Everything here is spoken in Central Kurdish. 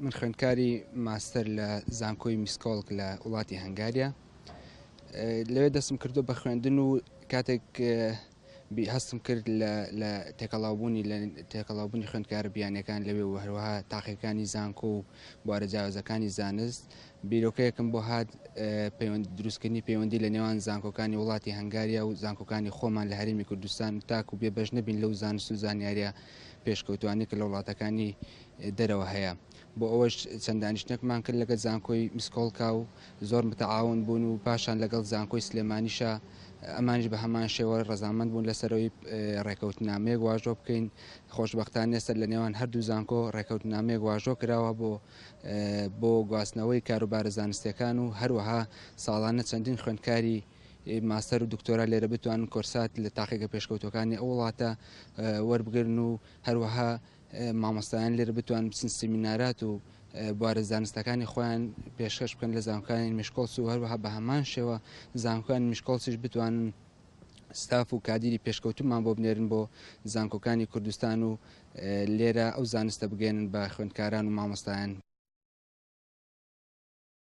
من خوێندکاری ماستەر لە زانکۆی میسکۆڵک لە وڵاتی هەنگاریە. لەوێ دەستم کردو بە خوێندن و کاتێک هەستم کرد لە تێکەڵاوبوونی خوێندکارە بیانیەکان لەوێ و هەروەها تاقیەکانی زانکۆ و بوارە جیاوازەکانی زانست بیرۆکەیەکم بۆ هات دروستکردنی پەیوەندی لە نێوان زانکۆکانی وڵاتی هەنگاریە و زانکۆکانی خۆمان لە هەرێمی کوردستان تاکو و بێبەش نەبین لەو زانست و زانیاریە پێشکەوتوانی کە لە وڵاتەکانی دەرەوە هەیە. بۆ ئەوەش چەند دانیشتێکمان کرد لەگەڵ زانکۆی میسکۆڵکا و زۆر متعاون بوون و پاشان لەگەڵ زانکۆی سلێمانیشە ئەمانش بە هەمان شێوە ڕەزامەند بوون لەسەرەوەی ڕێکەوتنامەیەک واژۆ بکەین. خۆشبەختانە ئێستا لە نێوان هەردوو زانکۆ ڕێکەوتنامەیەک واژۆ کراوە بۆ گواستنەوەی کاروبارە زانستیەکان و هەروەها ساڵانە چەندین خوێندکاری ماستەر و دکتۆرا لێرە بتوانن کۆرسات لە تاقیەکە پێشکەوتەکانی ئەو وڵاتە وەربگرن و هەروەها مامۆستایان لێرە بتوان بچن سمینارات و بوارە زانستەکانی خۆیان پێشکەش بکەن لە زانکۆکانی میشکۆڵس و هەروەها بە هەمان شێوە زانکۆکانی میشکۆڵسیش بتوانن ستاف و کادیری پێشکەوتومان بۆ بنێرن بۆ زانکۆکانی کوردستان و لێرە ئەو زانستە بگەێنن بە خوێندکاران و مامۆستایان